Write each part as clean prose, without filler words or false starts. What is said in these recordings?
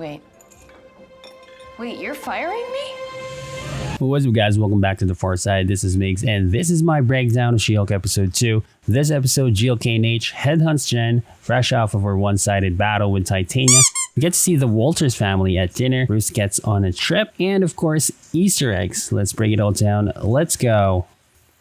Wait. Wait, you're firing me? What's up, guys? Welcome back to The Far Side. This is Migs, and this is my breakdown of She-Hulk episode 2. This episode, GLK&H headhunts Jen, fresh off of her one-sided battle with Titania. We get to see the Walters family at dinner. Bruce gets on a trip, and of course, Easter eggs. Let's break it all down. Let's go.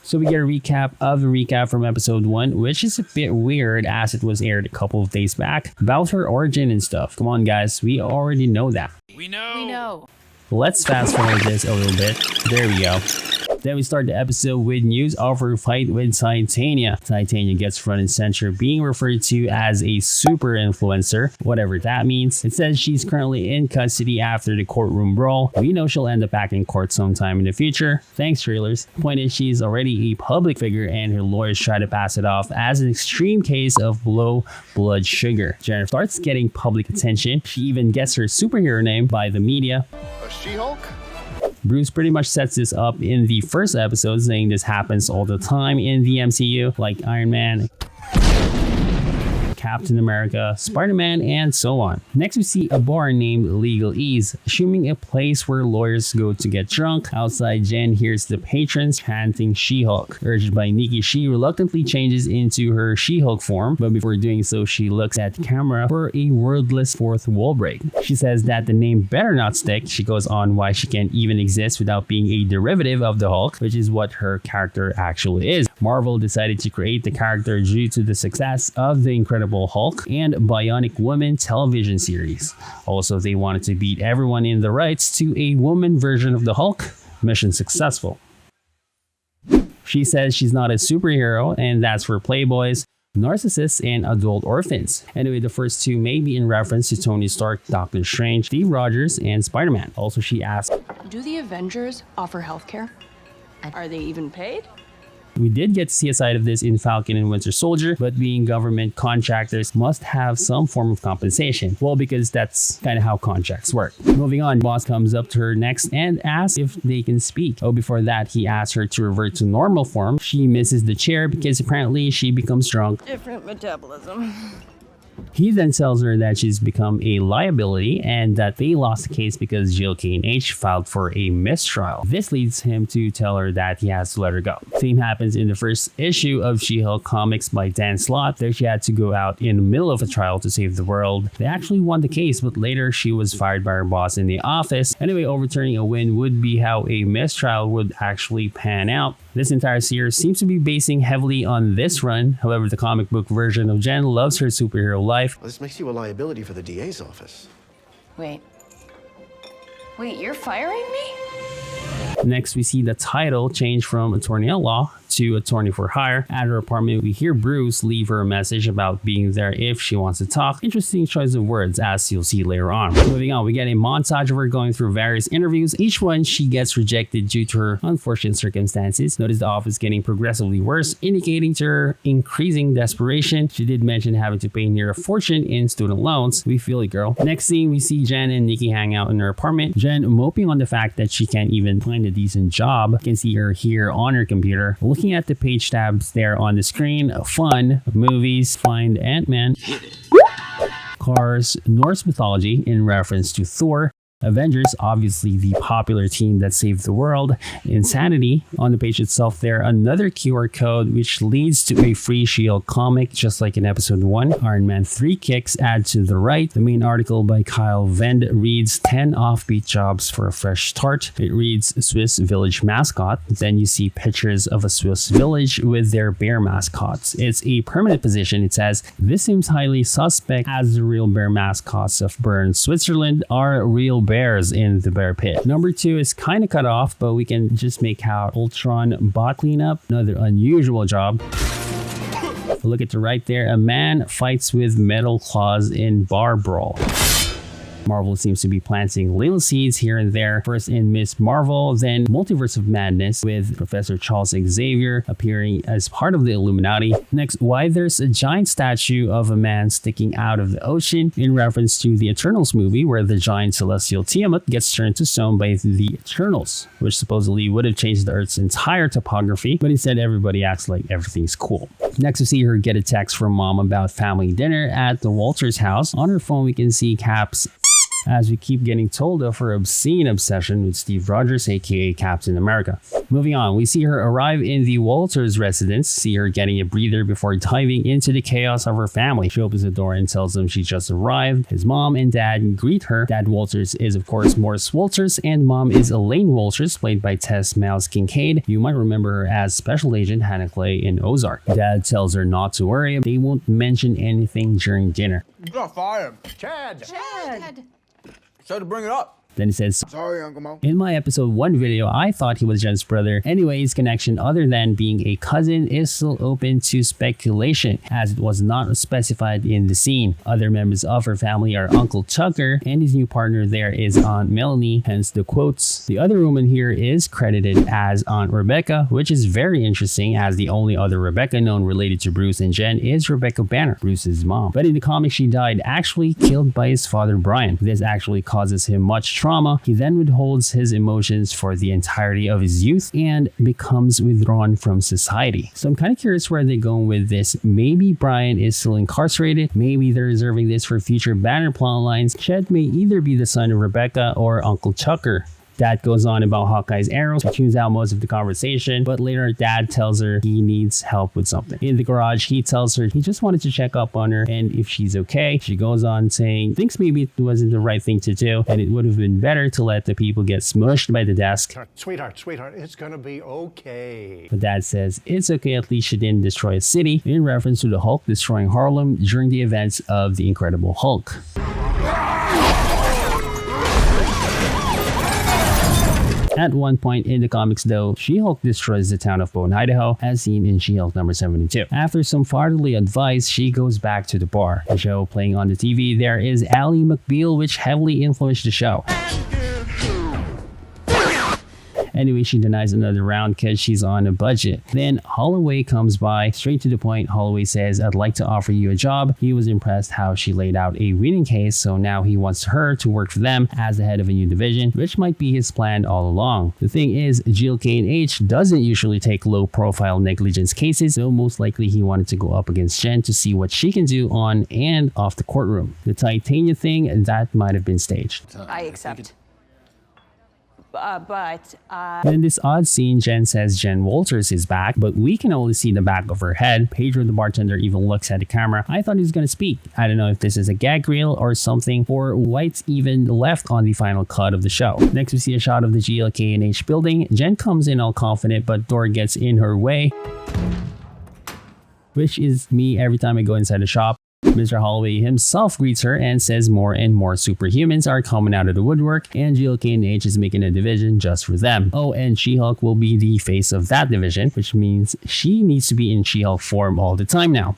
So we get a recap of the recap from episode 1, which is a bit weird as it was aired a couple of days back, about her origin and stuff. Come on, guys, we already know that. We know. Let's fast forward this a little bit. There we go. Then we start the episode with news of her fight with Titania. Titania gets front and center, being referred to as a super influencer, whatever that means. It says she's currently in custody after the courtroom brawl. We know she'll end up back in court sometime in the future. Thanks, trailers. The point is, she's already a public figure and her lawyers try to pass it off as an extreme case of low blood sugar. Jennifer starts getting public attention. She even gets her superhero name by the media. A She-Hulk? Bruce pretty much sets this up in the first episode, saying this happens all the time in the MCU, like Iron Man, Captain America, Spider-Man, and so on. Next, we see a bar named Legal Ease, assuming a place where lawyers go to get drunk. Outside, Jen hears the patrons chanting She-Hulk. Urged by Nikki, she reluctantly changes into her She-Hulk form, but before doing so, she looks at the camera for a wordless fourth wall break. She says that the name better not stick. She goes on why she can't even exist without being a derivative of the Hulk, which is what her character actually is. Marvel decided to create the character due to the success of the Incredible Hulk and Bionic Woman television series. Also, they wanted to beat everyone in the rights to a woman version of the Hulk. Mission successful. She says she's not a superhero, and that's for playboys, narcissists, and adult orphans. Anyway, the first two may be in reference to Tony Stark, Doctor Strange, Steve Rogers, and Spider-Man. Also, she asked, Do the Avengers offer healthcare? Are they even paid? we did get to see a side of this in Falcon and Winter Soldier, but being government contractors must have some form of compensation. Well, because that's kind of how contracts work. Moving on, boss comes up to her next and asks if they can speak. Oh, before that, he asks her to revert to normal form. She misses the chair because apparently she becomes drunk. Different metabolism. He then tells her that she's become a liability and that they lost the case because GLK&H filed for a mistrial. This leads him to tell her that he has to let her go. Same happens in the first issue of She-Hulk comics by Dan Slott. There she had to go out in the middle of a trial to save the world. They actually won the case, but later she was fired by her boss in the office. Anyway, overturning a win would be how a mistrial would actually pan out. This entire series seems to be basing heavily on this run. However, the comic book version of Jen loves her superhero life. Well, this makes you a liability for the DA's office. Wait, you're firing me? Next, we see the title change from Attorney at Law to Attorney for Hire. At her apartment, we hear Bruce leave her a message about being there if she wants to talk. Interesting choice of words, as you'll see later on. Moving on, we get a montage of her going through various interviews. Each one, she gets rejected due to her unfortunate circumstances. Notice the office getting progressively worse, indicating to her increasing desperation. She did mention having to pay near a fortune in student loans. We feel it, girl. Next scene, we see Jen and Nikki hang out in her apartment. Jen moping on the fact that she can't even find a decent job. You can see her here on her computer, looking at the page tabs there on the screen. Fun, movies, find Ant-Man, cars, Norse mythology in reference to Thor, Avengers, obviously the popular team that saved the world, Insanity. On the page itself there, another QR code which leads to a free She-Hulk comic, just like in episode 1. Iron Man 3 kicks add to the right. The main article by Kyle Vend reads 10 offbeat jobs for a fresh start. It reads Swiss village mascot. Then you see pictures of a Swiss village with their bear mascots. It's a permanent position. It says, this seems highly suspect as the real bear mascots of Bern, Switzerland are real bears in the bear pit. Number 2 is kind of cut off, but we can just make out Ultron bot cleanup. Another unusual job. Look at the right there. A man fights with metal claws in bar brawl. Marvel seems to be planting little seeds here and there. First in Miss Marvel, then Multiverse of Madness with Professor Charles Xavier appearing as part of the Illuminati. Next, why there's a giant statue of a man sticking out of the ocean in reference to the Eternals movie where the giant celestial Tiamat gets turned to stone by the Eternals, which supposedly would have changed the Earth's entire topography, but instead everybody acts like everything's cool. Next, we see her get a text from mom about family dinner at the Walters house. On her phone, we can see Cap's as we keep getting told of her obscene obsession with Steve Rogers aka Captain America. Moving on, we see her arrive in the Walters residence, see her getting a breather before diving into the chaos of her family. She opens the door and tells them she just arrived. His mom and dad greet her. Dad Walters is of course Morris Walters, and mom is Elaine Walters, played by Tess Mouse Kincaid. You might remember her as Special Agent Hannah Clay in Ozark. Dad tells her not to worry, they won't mention anything during dinner. You got fired. Chad! So to bring it up. Then he says, Sorry, Uncle Mo. in my episode 1 video, I thought he was Jen's brother. Anyway, his connection other than being a cousin is still open to speculation, as it was not specified in the scene. Other members of her family are Uncle Tucker, and his new partner there is Aunt Melanie, hence the quotes. The other woman here is credited as Aunt Rebecca, which is very interesting, as the only other Rebecca known related to Bruce and Jen is Rebecca Banner, Bruce's mom. But in the comics, she died actually killed by his father Brian. This actually causes him much trauma. He then withholds his emotions for the entirety of his youth and becomes withdrawn from society. So I'm kind of curious where they're going with this. Maybe Brian is still incarcerated. Maybe they're reserving this for future Banner plot lines. Chet may either be the son of Rebecca or Uncle Tucker. Dad goes on about Hawkeye's arrows. She tunes out most of the conversation, but later Dad tells her he needs help with something. In the garage, he tells her he just wanted to check up on her and if she's okay. She goes on saying thinks maybe it wasn't the right thing to do and it would have been better to let the people get smushed by the desk. Sweetheart, it's gonna be okay. But Dad says it's okay, at least she didn't destroy a city, in reference to the Hulk destroying Harlem during the events of the Incredible Hulk. At one point in the comics though, She-Hulk destroys the town of Boone, Idaho, as seen in She-Hulk number 72. After some fatherly advice, she goes back to the bar. The show playing on the TV there is Ally McBeal, which heavily influenced the show. Anyway, she denies another round because she's on a budget. Then Holliway comes by, straight to the point. Holliway says, I'd like to offer you a job. He was impressed how she laid out a winning case, so now he wants her to work for them as the head of a new division, which might be his plan all along. The thing is, GLK&H doesn't usually take low-profile negligence cases, so most likely he wanted to go up against Jen to see what she can do on and off the courtroom. The Titania thing, that might have been staged. I accept. In this odd scene, Jen says Jen Walters is back, but we can only see the back of her head. Pedro the bartender even looks at the camera. I thought he was gonna speak. I don't know if this is a gag reel or something, or what's even left on the final cut of the show. Next, we see a shot of the GLK&H building. Jen comes in all confident, but door gets in her way, which is me every time I go inside the shop. Mr. Holliway himself greets her and says more and more superhumans are coming out of the woodwork, and GLK&H is making a division just for them. Oh, and She-Hulk will be the face of that division, which means she needs to be in She-Hulk form all the time now.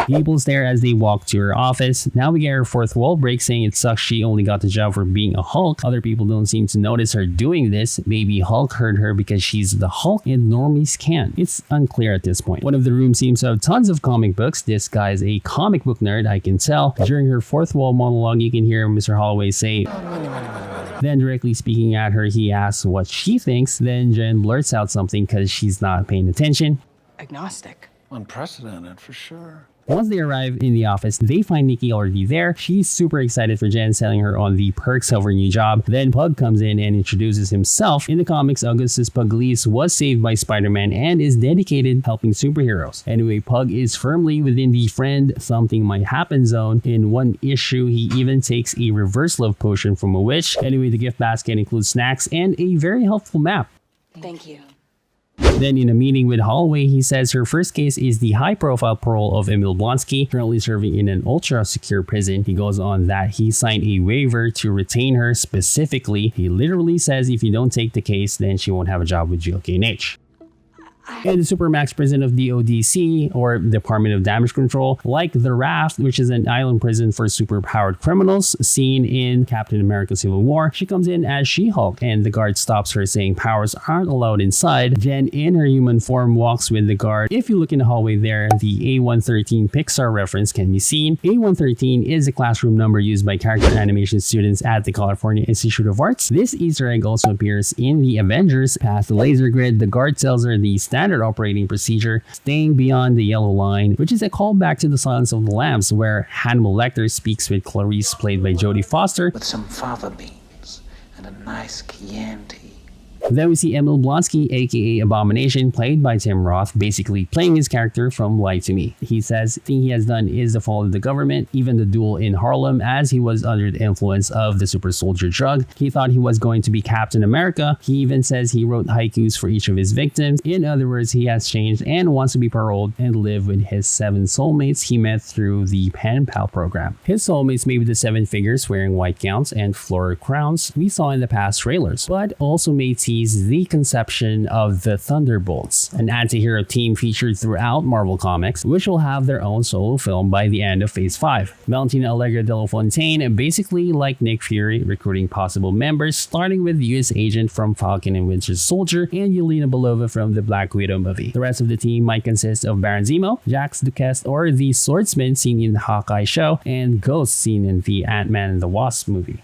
People stare as they walk to her office. Now we get her fourth wall break, saying it sucks she only got the job for being a Hulk. Other people don't seem to notice her doing this. Maybe Hulk heard her because she's the Hulk and normies can't. It's unclear at this point. One of the rooms seems to have tons of comic books. This guy's a comic book nerd, I can tell. During her fourth wall monologue, you can hear Mr. Holliway say, then directly speaking at her, he asks what she thinks. Then Jen blurts out something because she's not paying attention. Agnostic. Unprecedented for sure. Once they arrive in the office, they find Nikki already there. She's super excited for Jen, selling her on the perks of her new job. Then Pug comes in and introduces himself. In the comics, Augustus Pugliese was saved by Spider-Man and is dedicated helping superheroes. Anyway, Pug is firmly within the friend something might happen zone. In one issue, he even takes a reverse love potion from a witch. Anyway, the gift basket includes snacks and a very helpful map. Thank you. Then in a meeting with Holliway, he says her first case is the high-profile parole of Emil Blonsky, currently serving in an ultra-secure prison. He goes on that he signed a waiver to retain her specifically. He literally says if you don't take the case, then she won't have a job with GLK&H. In the Supermax prison of DODC, or Department of Damage Control, like the Raft, which is an island prison for superpowered criminals, seen in Captain America Civil War, she comes in as She-Hulk, and the guard stops her saying powers aren't allowed inside. Jen, in her human form, walks with the guard. If you look in the hallway there, the A113 Pixar reference can be seen. A113 is a classroom number used by character animation students at the California Institute of Arts. This Easter egg also appears in the Avengers. Past the laser grid, the guard tells her the standard operating procedure, staying beyond the yellow line, which is a callback to The Silence of the Lambs, where Hannibal Lecter speaks with Clarice, played by Jodie Foster, with some fava beans and a nice Chianti. Then we see Emil Blonsky, aka Abomination, played by Tim Roth, basically playing his character from Lie to Me. He says the thing he has done is to follow the government, even the duel in Harlem, as he was under the influence of the super soldier drug. He thought he was going to be Captain America. He even says he wrote haikus for each of his victims. In other words, he has changed and wants to be paroled and live with his 7 soulmates he met through the Pen Pal program. His soulmates may be the 7 figures wearing white gowns and floral crowns we saw in the past trailers, but also may tease the conception of the Thunderbolts, an anti-hero team featured throughout Marvel Comics, which will have their own solo film by the end of Phase 5. Valentina Allegra de la Fontaine, basically like Nick Fury, recruiting possible members, starting with US Agent from Falcon and Winter Soldier and Yelena Belova from the Black Widow movie. The rest of the team might consist of Baron Zemo, Jax Duquesne or the Swordsman seen in the Hawkeye show, and Ghost seen in the Ant-Man and the Wasp movie.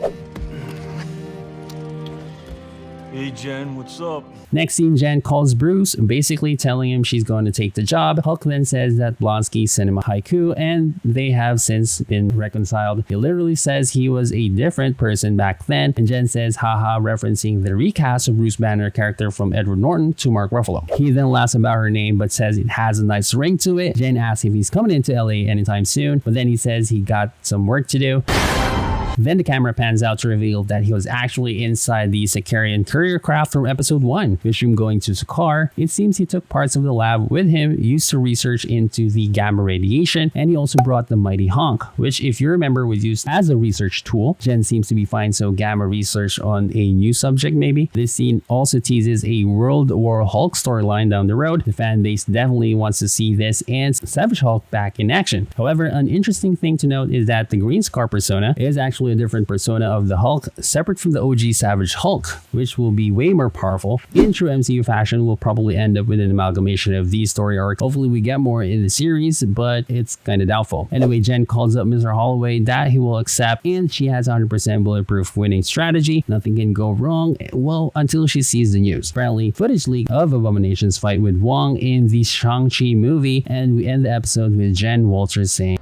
Hey Jen, what's up? Next scene, Jen calls Bruce, basically telling him she's going to take the job. Hulk then says that Blonsky sent him a haiku and they have since been reconciled. He literally says he was a different person back then, and Jen says haha, referencing the recast of Bruce Banner character from Edward Norton to Mark Ruffalo. He then laughs about her name but says it has a nice ring to it. Jen asks if he's coming into LA anytime soon, but then he says he got some work to do. Then the camera pans out to reveal that he was actually inside the Sicarian courier craft from episode 1, with him going to Sakaar. It seems he took parts of the lab with him used to research into the gamma radiation, and he also brought the mighty Honk, which if you remember was used as a research tool. Jen seems to be fine, so gamma research on a new subject maybe. This scene also teases a World War Hulk storyline down the road. The fan base definitely wants to see this and Savage Hulk back in action. However, an interesting thing to note is that the Green Scar persona is actually a different persona of the Hulk, separate from the OG Savage Hulk, which will be way more powerful. In true MCU fashion, we'll probably end up with an amalgamation of these story arcs. Hopefully we get more in the series, but it's kind of doubtful. Anyway, Jen calls up Mr. Holloway that he will accept, and she has 100% bulletproof winning strategy. Nothing can go wrong, well, until she sees the news. Apparently, footage leaked of Abomination's fight with Wong in the Shang-Chi movie, and we end the episode with Jen Walters saying,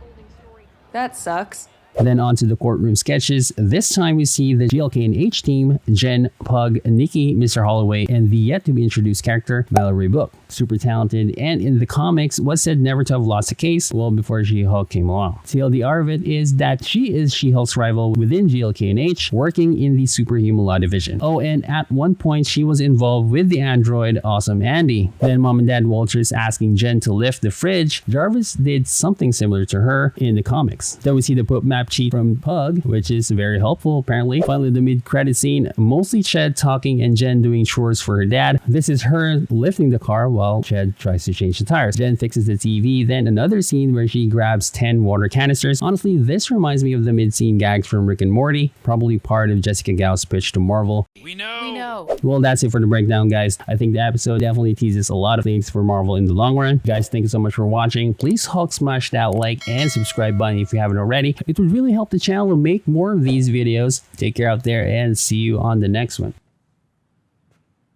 That sucks. Then on to the courtroom sketches. This time we see the GLK&H team, Jen, Pug, Nikki, Mr. Holloway, and the yet to be introduced character, Mallory Book. Super talented, and in the comics was said never to have lost a case well before She-Hulk came along. TLDR of it is that she is She-Hulk's rival within GLK&H, working in the Superhuman Law division. Oh, and at one point she was involved with the android Awesome Andy. Then Mom and Dad Walters asking Jen to lift the fridge. Jarvis did something similar to her in the comics. Then we see the Pope map cheat from Pug, which is very helpful apparently. Finally, the mid-credit scene, mostly Ched talking and Jen doing chores for her dad. This is her lifting the car while Ched tries to change the tires. Jen fixes the TV, then another scene where she grabs 10 water canisters. Honestly, this reminds me of the mid-scene gags from Rick and Morty, probably part of Jessica Gao's pitch to Marvel. We know. Well, that's it for the breakdown, guys. I think the episode definitely teases a lot of things for Marvel in the long run. Guys, thank you so much for watching. Please Hulk smash that like and subscribe button if you haven't already. It would really help the channel to make more of these videos. Take care out there and see you on the next one.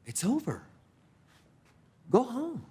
It's over. Go home.